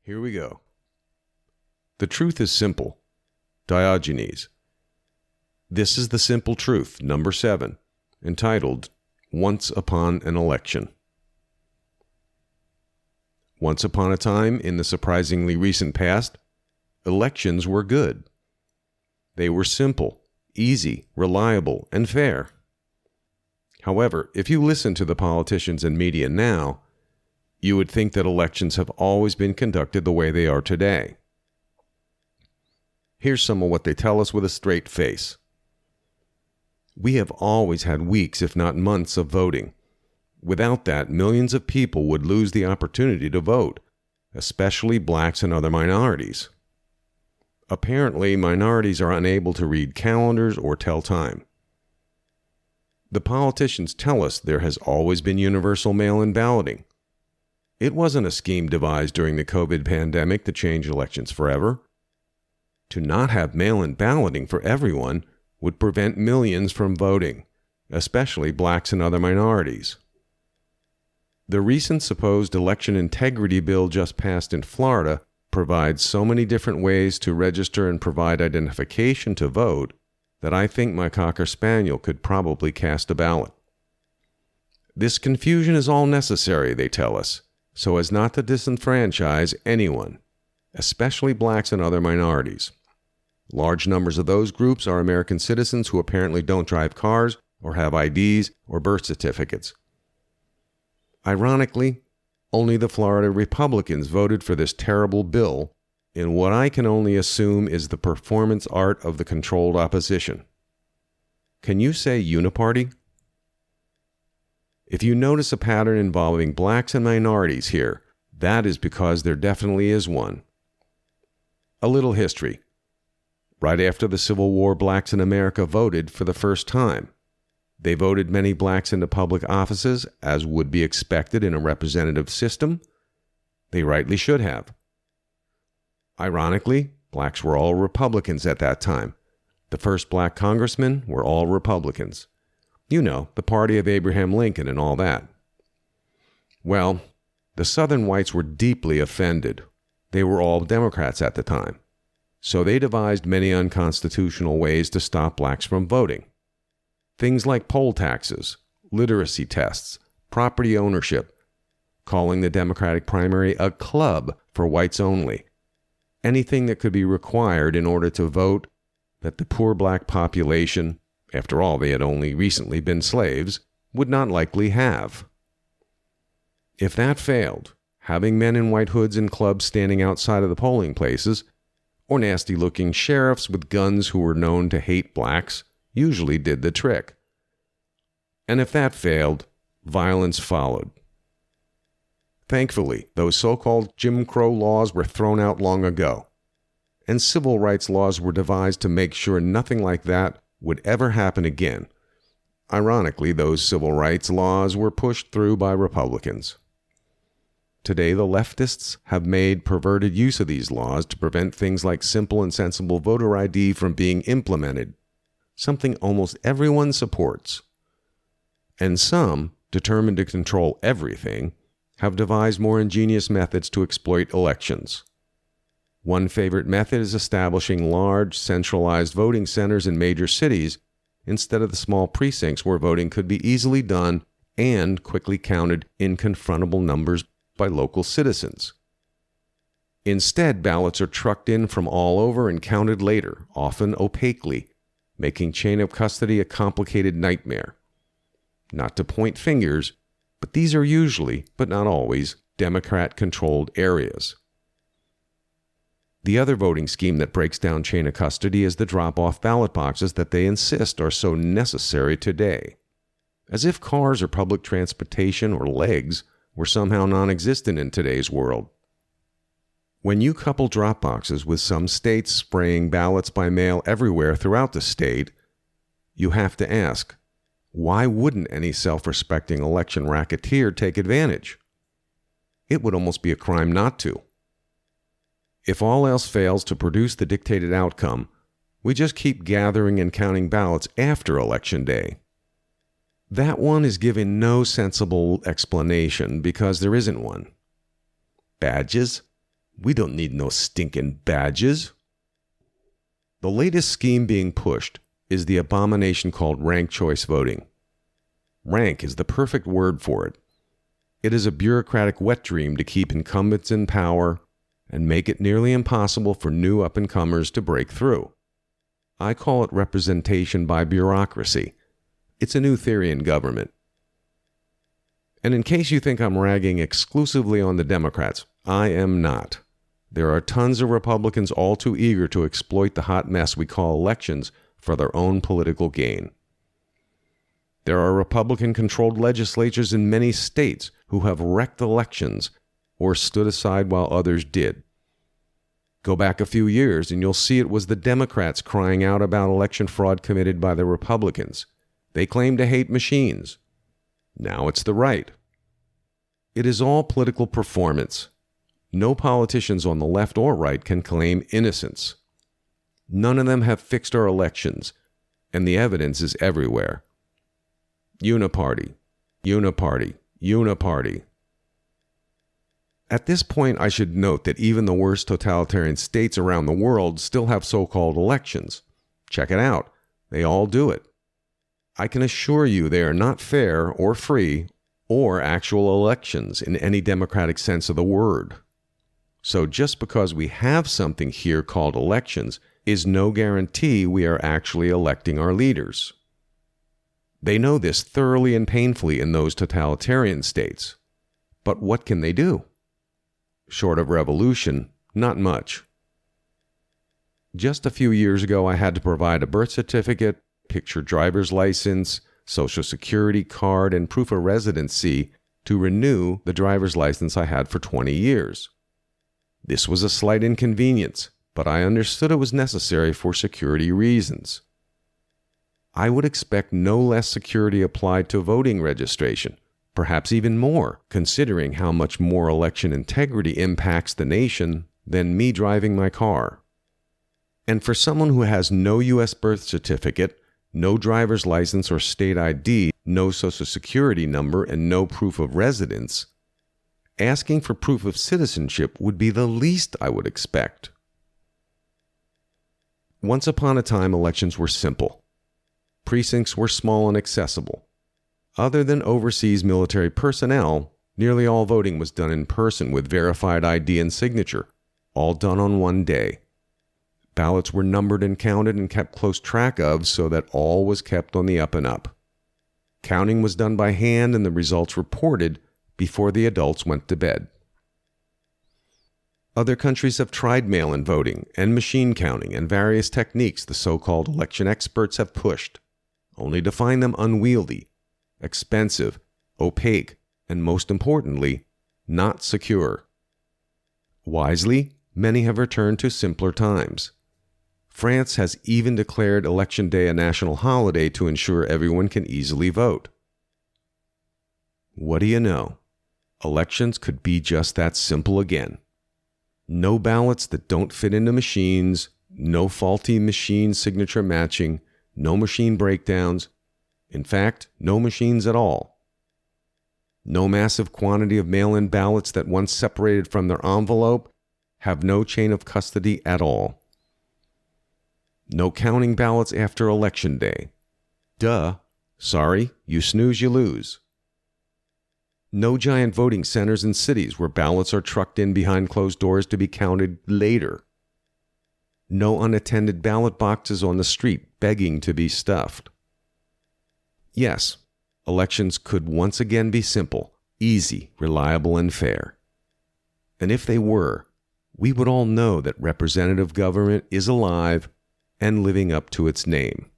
Here we go. The truth is simple. Diogenes. This is the simple truth, number 7, entitled, Once Upon an Election. Once upon a time, in the surprisingly recent past, elections were good. They were simple, easy, reliable, and fair. However, if you listen to the politicians and media now, you would think that elections have always been conducted the way they are today. Here's some of what they tell us with a straight face. We have always had weeks, if not months, of voting. Without that, millions of people would lose the opportunity to vote, especially blacks and other minorities. Apparently, minorities are unable to read calendars or tell time. The politicians tell us there has always been universal mail-in balloting. It wasn't a scheme devised during the COVID pandemic to change elections forever. To not have mail-in balloting for everyone would prevent millions from voting, especially blacks and other minorities. The recent supposed election integrity bill just passed in Florida provides so many different ways to register and provide identification to vote that I think my Cocker Spaniel could probably cast a ballot. This confusion is all necessary, they tell us, so as not to disenfranchise anyone, especially blacks and other minorities. Large numbers of those groups are American citizens who apparently don't drive cars or have IDs or birth certificates. Ironically, only the Florida Republicans voted for this terrible bill in what I can only assume is the performance art of the controlled opposition. Can you say uniparty? If you notice a pattern involving blacks and minorities here, that is because there definitely is one. A little history. Right after the Civil War, blacks in America voted for the first time. They voted many blacks into public offices, as would be expected in a representative system. They rightly should have. Ironically, blacks were all Republicans at that time. The first black congressmen were all Republicans. You know, the party of Abraham Lincoln and all that. Well, the Southern whites were deeply offended. They were all Democrats at the time. So they devised many unconstitutional ways to stop blacks from voting. Things like poll taxes, literacy tests, property ownership, calling the Democratic primary a club for whites only. Anything that could be required in order to vote that the poor black population, after all they had only recently been slaves, would not likely have. If that failed, having men in white hoods and clubs standing outside of the polling places, or nasty-looking sheriffs with guns who were known to hate blacks, usually did the trick. And if that failed, violence followed. Thankfully, those so-called Jim Crow laws were thrown out long ago, and civil rights laws were devised to make sure nothing like that would ever happen again. Ironically, those civil rights laws were pushed through by Republicans. Today, the leftists have made perverted use of these laws to prevent things like simple and sensible voter ID from being implemented, something almost everyone supports. And some, determined to control everything, have devised more ingenious methods to exploit elections. One favorite method is establishing large, centralized voting centers in major cities instead of the small precincts where voting could be easily done and quickly counted in confrontable numbers by local citizens. Instead, ballots are trucked in from all over and counted later, often opaquely, making chain of custody a complicated nightmare. Not to point fingers, but these are usually, but not always, Democrat-controlled areas. The other voting scheme that breaks down chain of custody is the drop-off ballot boxes that they insist are so necessary today. As if cars or public transportation or legs were somehow non-existent in today's world. When you couple drop boxes with some states spraying ballots by mail everywhere throughout the state, you have to ask, why wouldn't any self-respecting election racketeer take advantage? It would almost be a crime not to. If all else fails to produce the dictated outcome, we just keep gathering and counting ballots after Election Day. That one is given no sensible explanation because there isn't one. Badges? We don't need no stinking badges. The latest scheme being pushed is the abomination called ranked choice voting. Rank is the perfect word for it. It is a bureaucratic wet dream to keep incumbents in power and make it nearly impossible for new up-and-comers to break through. I call it representation by bureaucracy. It's a new theory in government. And in case you think I'm ragging exclusively on the Democrats, I am not. There are tons of Republicans all too eager to exploit the hot mess we call elections for their own political gain. There are Republican-controlled legislatures in many states who have wrecked elections or stood aside while others did. Go back a few years and you'll see it was the Democrats crying out about election fraud committed by the Republicans. They claim to hate machines. Now it's the right. It is all political performance. No politicians on the left or right can claim innocence. None of them have fixed our elections, and the evidence is everywhere. Uniparty, uniparty, uniparty. At this point, I should note that even the worst totalitarian states around the world still have so-called elections. Check it out. They all do it. I can assure you they are not fair or free or actual elections in any democratic sense of the word. So just because we have something here called elections is no guarantee we are actually electing our leaders. They know this thoroughly and painfully in those totalitarian states. But what can they do? Short of revolution, not much. Just a few years ago, I had to provide a birth certificate, picture driver's license, social security card, and proof of residency to renew the driver's license I had for 20 years. This was a slight inconvenience, but I understood it was necessary for security reasons. I would expect no less security applied to voting registration, perhaps even more, considering how much more election integrity impacts the nation than me driving my car. And for someone who has no U.S. birth certificate, no driver's license or state ID, no social security number, and no proof of residence, asking for proof of citizenship would be the least I would expect. Once upon a time, elections were simple. Precincts were small and accessible. Other than overseas military personnel, nearly all voting was done in person with verified ID and signature, all done on one day. Ballots were numbered and counted and kept close track of so that all was kept on the up and up. Counting was done by hand and the results reported before the adults went to bed. Other countries have tried mail-in voting and machine counting and various techniques the so-called election experts have pushed, only to find them unwieldy, expensive, opaque, and most importantly, not secure. Wisely, many have returned to simpler times. France has even declared Election Day a national holiday to ensure everyone can easily vote. What do you know? Elections could be just that simple again. No ballots that don't fit into machines, no faulty machine signature matching, no machine breakdowns. In fact, no machines at all. No massive quantity of mail-in ballots that once separated from their envelope have no chain of custody at all. No counting ballots after Election Day. Duh. Sorry, you snooze, you lose. No giant voting centers in cities where ballots are trucked in behind closed doors to be counted later. No unattended ballot boxes on the street begging to be stuffed. Yes, elections could once again be simple, easy, reliable, and fair. And if they were, we would all know that representative government is alive and living up to its name.